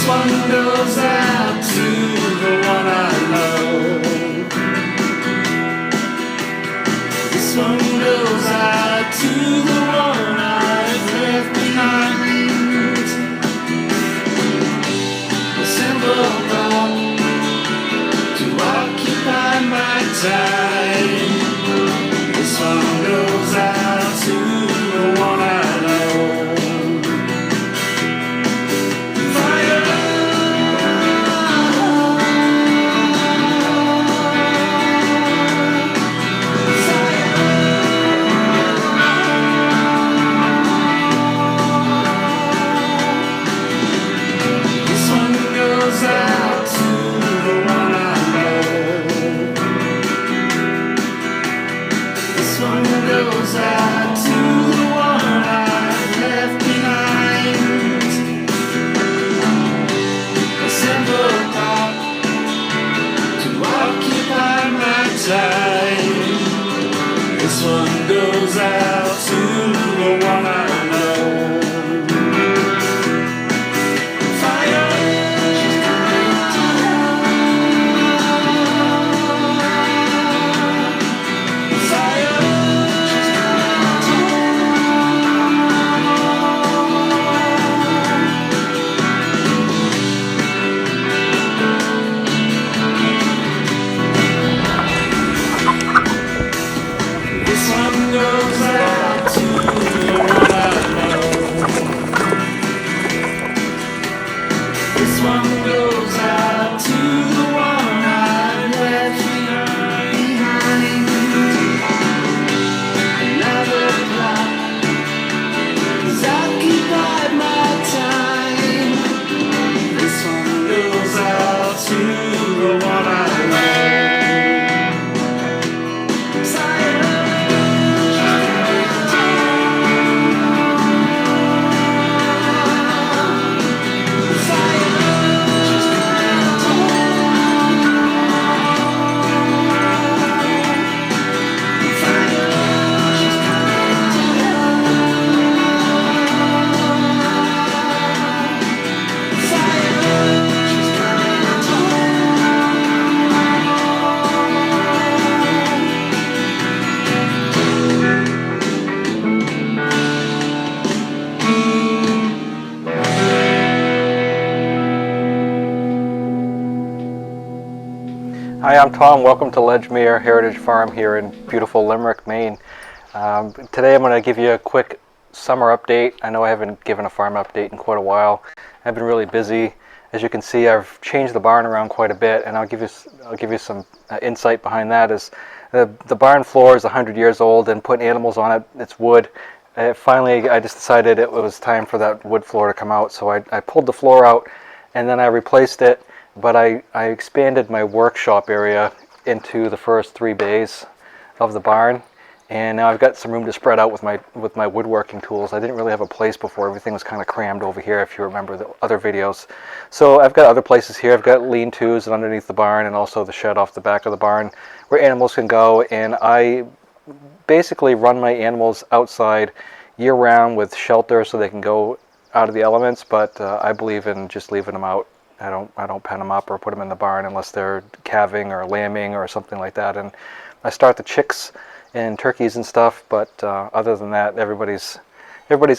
one goes out to the one I love. This one goes out to the one I've left behind. A simple thought to occupy my time. This one goes out to the one I love. This one goes out to the one I love. Fire, she's coming down. Fire, she's coming This one goes out to the one I love. This one goes out to the one I left behind. Another clock has occupied my time. This one goes out to the one I love. Hi, I'm Tom. Welcome to Ledgemere Heritage Farm here in beautiful Limerick, Maine. Today I'm going to give you a quick summer update. I know I haven't given a farm update in quite a while. I've been really busy. As you can see, I've changed the barn around quite a bit, and I'll give you some insight behind that. Is the barn floor is 100 years old, and putting animals on it, it's wood. Finally, I just decided it was time for that wood floor to come out, so I pulled the floor out, and then I replaced it. But I expanded my workshop area into the first 3 bays of the barn, and now I've got some room to spread out with my woodworking tools. I didn't really have a place before. Everything was kind of crammed over here, if you remember the other videos. So I've got other places here. I've got lean-tos and underneath the barn, and also the shed off the back of the barn where animals can go. And I basically run my animals outside year-round with shelter so they can go out of the elements, but I believe in just leaving them out. I don't pen them up or put them in the barn unless they're calving or lambing or something like that. And I start the chicks and turkeys and stuff, but other than that, everybody's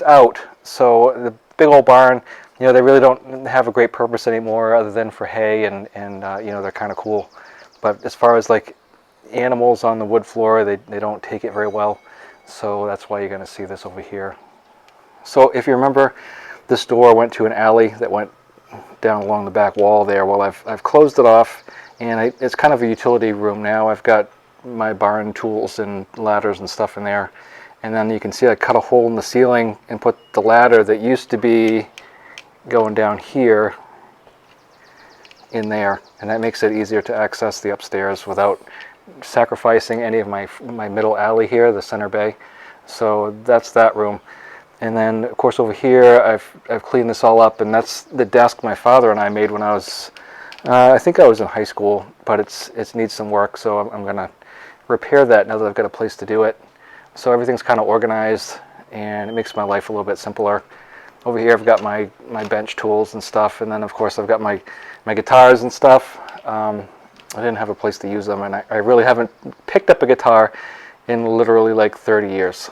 out. So the big old barn, you know, they really don't have a great purpose anymore other than for hay, and you know, they're kind of cool. But as far as like animals on the wood floor, they don't take it very well. So that's why you're going to see this over here. So if you remember, this door went to an alley that went down along the back wall there. Well, I've closed it off, and it's kind of a utility room now. I've got my barn tools and ladders and stuff in there, and then you can see I cut a hole in the ceiling and put the ladder that used to be going down here in there, and that makes it easier to access the upstairs without sacrificing any of my middle alley here, the center bay. So that's that room. And then, of course, over here, I've cleaned this all up, and that's the desk my father and I made when I was, I think I was in high school, but it needs some work, so I'm going to repair that now that I've got a place to do it. So everything's kind of organized, and it makes my life a little bit simpler. over here I've got my bench tools and stuff, and then of course I've got my guitars and stuff. I didn't have a place to use them, and I really haven't picked up a guitar in literally like 30 years.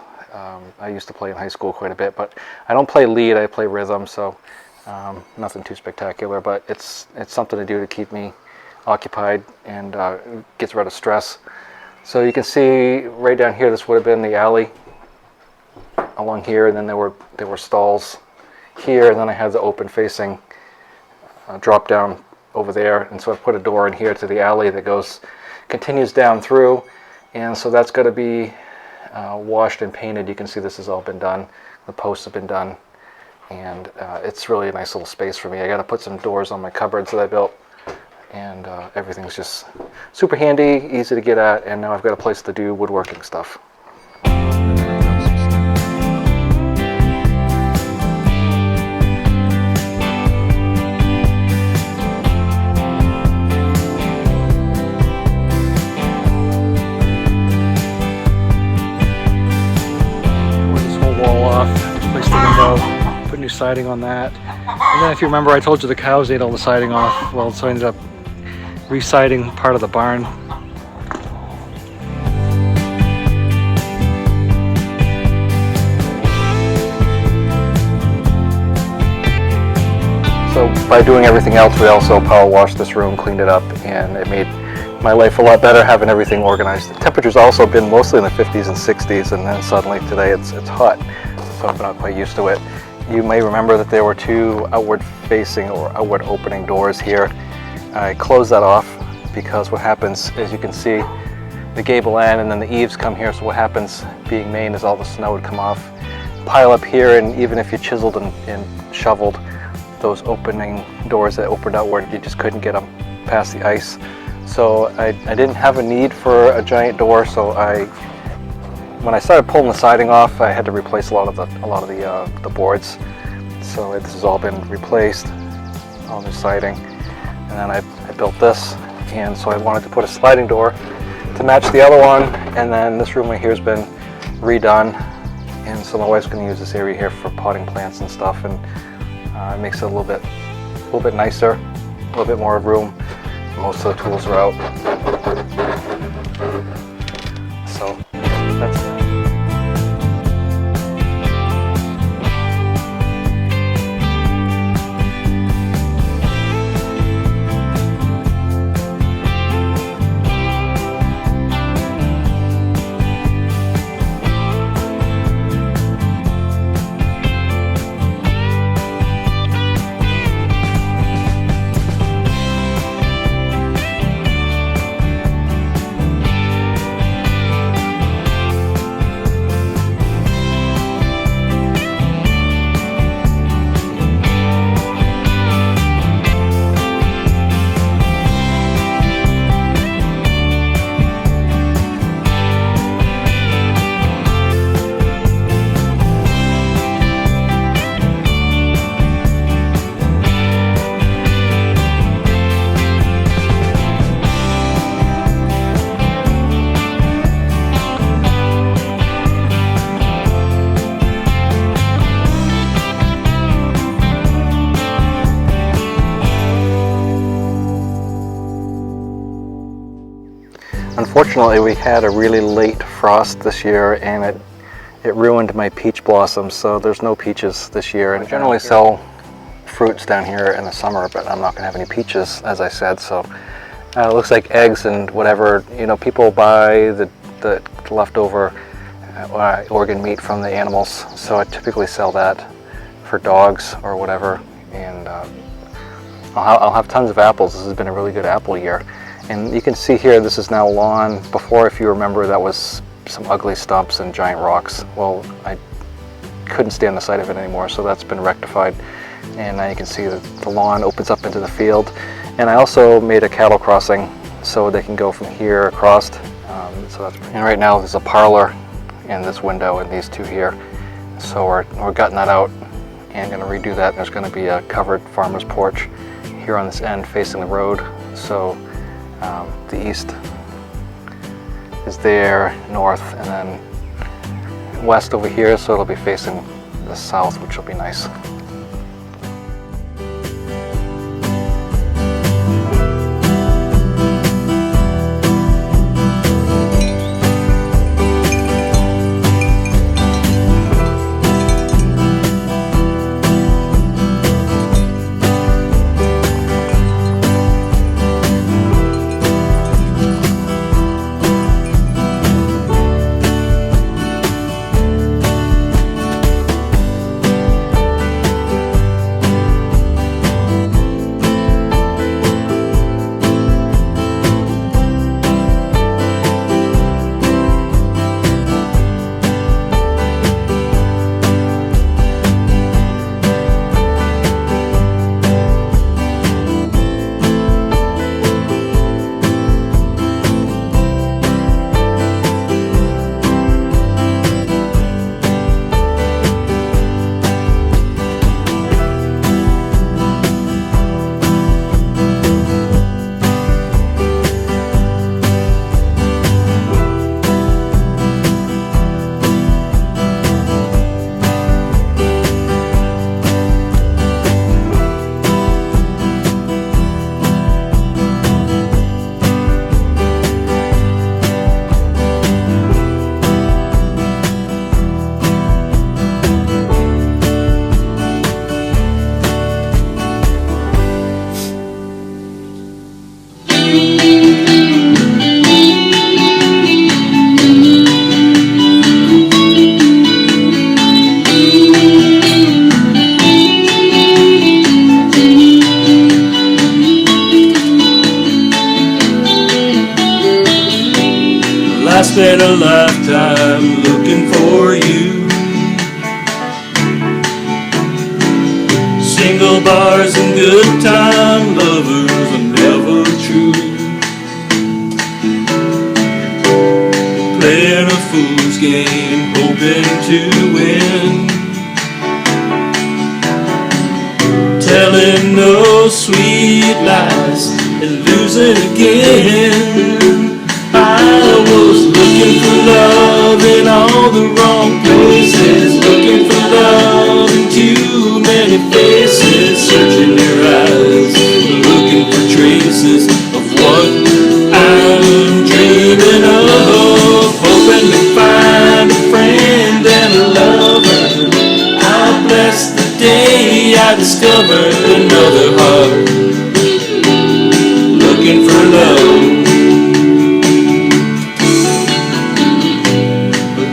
I used to play in high school quite a bit, but I don't play lead, I play rhythm, so nothing too spectacular, but it's something to do to keep me occupied and gets rid of stress. So you can see right down here, this would have been the alley along here, and then there were stalls here, and then I had the open facing drop down over there, and so I've put a door in here to the alley that continues down through, and so that's got to be washed and painted. You can see this has all been done. The posts have been done, and it's really a nice little space for me. I got to put some doors on my cupboards that I built, and everything's just super handy, easy to get at, and now I've got a place to do woodworking stuff. Put new siding on that, and then if you remember I told you the cows ate all the siding off. Well, so I ended up re-siding part of the barn. So by doing everything else, we also power washed this room, cleaned it up, and it made my life a lot better having everything organized. The temperature's also been mostly in the 50s and 60s, and then suddenly today it's hot, so I'm not quite used to it. You may remember that there were two outward facing or outward opening doors here. I closed that off because what happens is, you can see the gable end and then the eaves come here, so what happens being Maine is all the snow would come off, pile up here, and even if you chiseled and shoveled those opening doors that opened outward, you just couldn't get them past the ice. So I didn't have a need for a giant door, so when I started pulling the siding off, I had to replace a lot of the boards. So this has all been replaced, all new siding, and then I built this, and so I wanted to put a sliding door to match the other one, and then this room right here has been redone, and so my wife's going to use this area here for potting plants and stuff, and it makes it a little bit nicer, a little bit more room. Most of the tools are out, so that's it. Unfortunately, we had a really late frost this year, and it ruined my peach blossoms, so there's no peaches this year. And I generally sell fruits down here in the summer, but I'm not going to have any peaches, as I said, so it looks like eggs and whatever, people buy the leftover organ meat from the animals, so I typically sell that for dogs or whatever, and I'll have tons of apples. This has been a really good apple year. And you can see here, this is now lawn. Before, if you remember, that was some ugly stumps and giant rocks. Well, I couldn't stand the sight of it anymore, so that's been rectified. And now you can see that the lawn opens up into the field. And I also made a cattle crossing, so they can go from here across. And right now there's a parlor in this window and these two here. So we're gutting that out and going to redo that. There's going to be a covered farmer's porch here on this end facing the road. So the east is there, north, and then west over here, so it'll be facing the south, which will be nice. spent a lifetime looking for you. Single bars and good time lovers are never true. Playing a fool's game, hoping to win. Telling no sweet lies and losing again. I was looking for love in all the wrong places, looking for love in too many faces, searching their eyes, looking for traces of what I'm dreaming of, hoping to find a friend and a lover. I bless the day I discovered another heart, looking for love.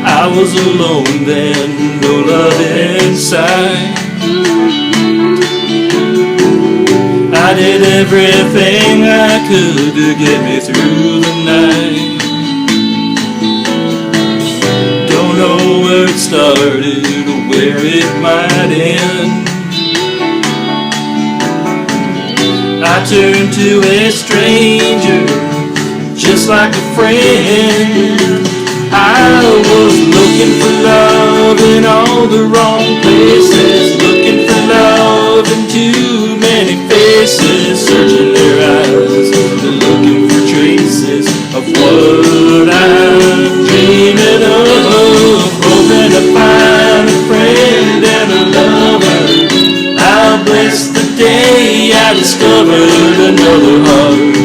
I was alone then, no love inside. I did everything I could to get me through the night. Don't know where it started or where it might end. I turned to a stranger, just like a friend. I was looking for love in all the wrong places, looking for love in too many faces, searching their eyes, looking for traces of what I'm dreaming of, hoping to find a friend and a lover. I bless the day I discovered another heart,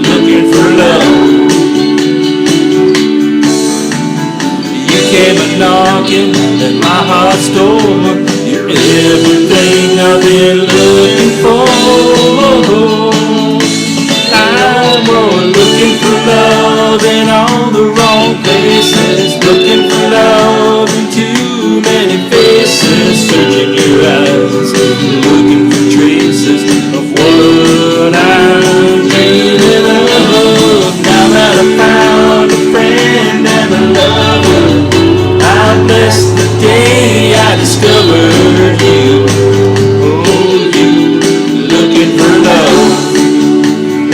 looking for love. Came a-knocking at my heart's door. You're everything I've been looking for. I'm looking for love in all the wrong places, looking for love in too many faces, searching your eyes, looking for traces of what I'm dreaming of. Now that I found a friend and a lover, I bless the day I discovered you. Oh, you, looking for love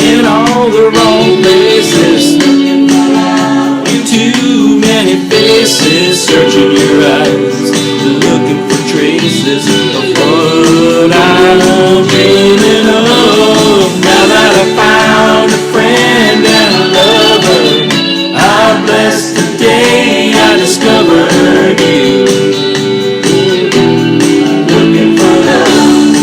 in all the wrong places, in too many faces, searching your eyes, looking for traces of what I'm dreaming of. Now that I found a friend and a lover, I bless the day I discovered you. Looking for love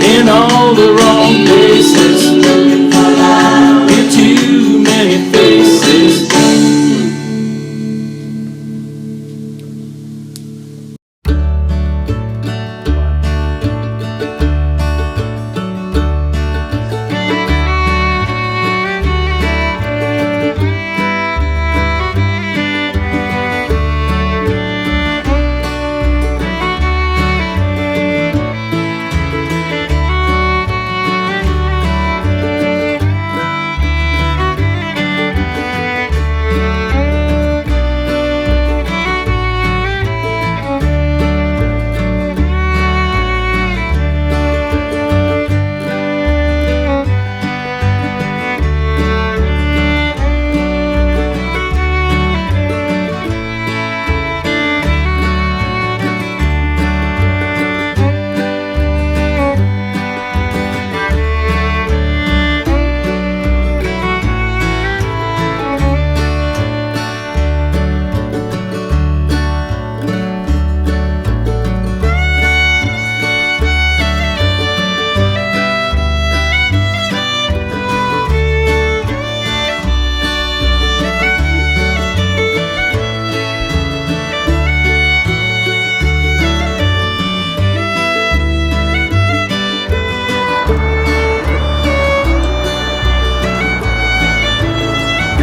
in all the wrong places, looking for love in too many faces.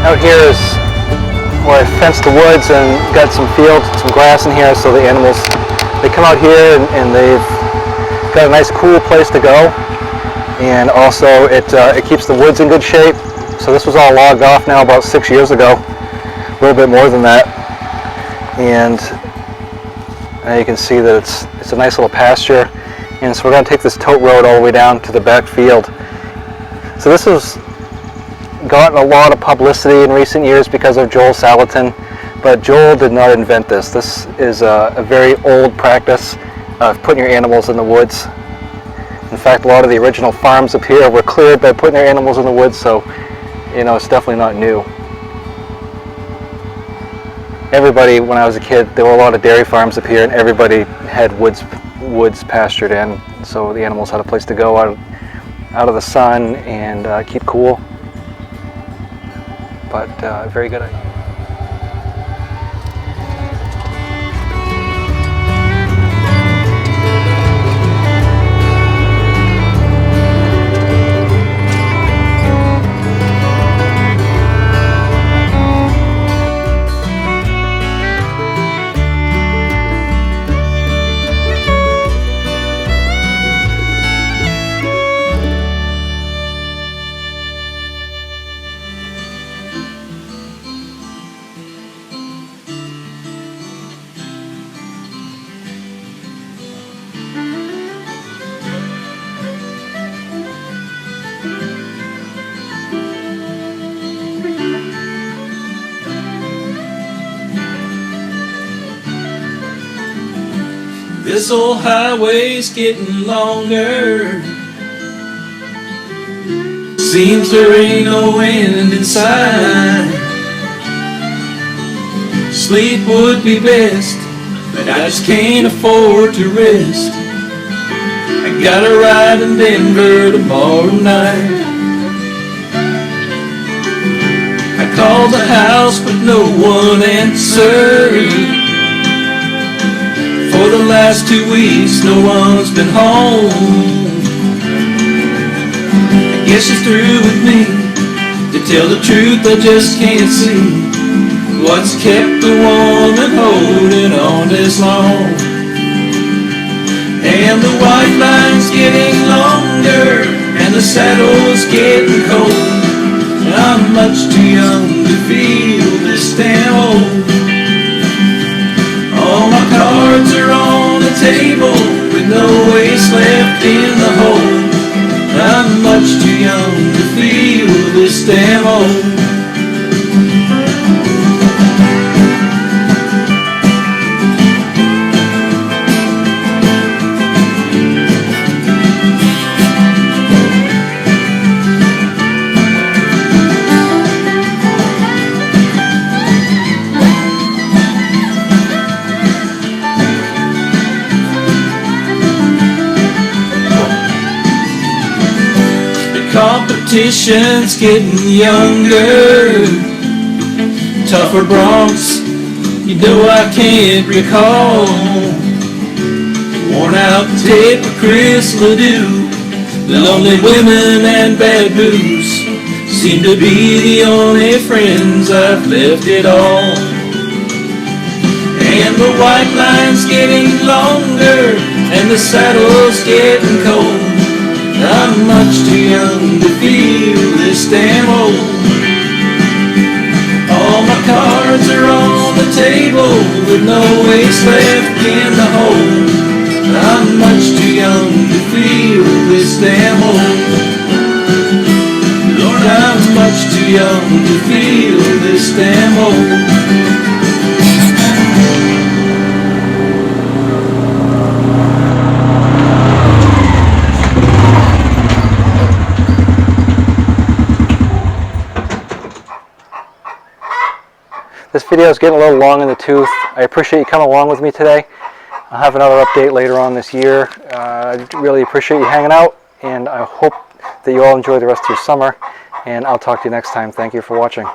Out here is where I fenced the woods and got some fields, some grass in here, so the animals, they come out here and they've got a nice cool place to go, and also it keeps the woods in good shape, So this was all logged off now about 6 years ago, a little bit more than that. And now you can see that it's a nice little pasture. And so we're going to take this tote road all the way down to the back field. So this has gotten a lot of publicity in recent years because of Joel Salatin, but Joel did not invent this. This is a very old practice of putting your animals in the woods. In fact, a lot of the original farms up here were cleared by putting their animals in the woods, so you know, it's definitely not new. Everybody, when I was a kid, there were a lot of dairy farms up here, and everybody had woods pastured in, so the animals had a place to go out of the sun and keep cool. But very good idea. This old highway's getting longer. Seems there ain't no end in sight. Sleep would be best, but I just can't afford to rest. I gotta ride in Denver tomorrow night. I called the house but no one answered. For the last 2 weeks no one's been home. I guess she's through with me. To tell the truth I just can't see what's kept the woman holding on this long. And the white line's getting longer and the saddle's getting cold. I'm much too young to feel this damn old. All my cards are on the table with no ace left in the hole. I'm much too young to feel this damn old. Competition's getting younger, tougher broncs, you know I can't recall. Worn out tape of Chris Ledoux, lonely women and bad booze seem to be the only friends I've left at all. And the white line's getting longer and the saddle's getting cold. I'm much too young to feel this damn old. All my cards are on the table with no ace left in the hole. I'm much too young to feel this damn old. Lord, I'm much too young to feel this damn old. This video is getting a little long in the tooth. I appreciate you coming along with me today. I'll have another update later on this year. I really appreciate you hanging out, and I hope that you all enjoy the rest of your summer, and I'll talk to you next time. Thank you for watching.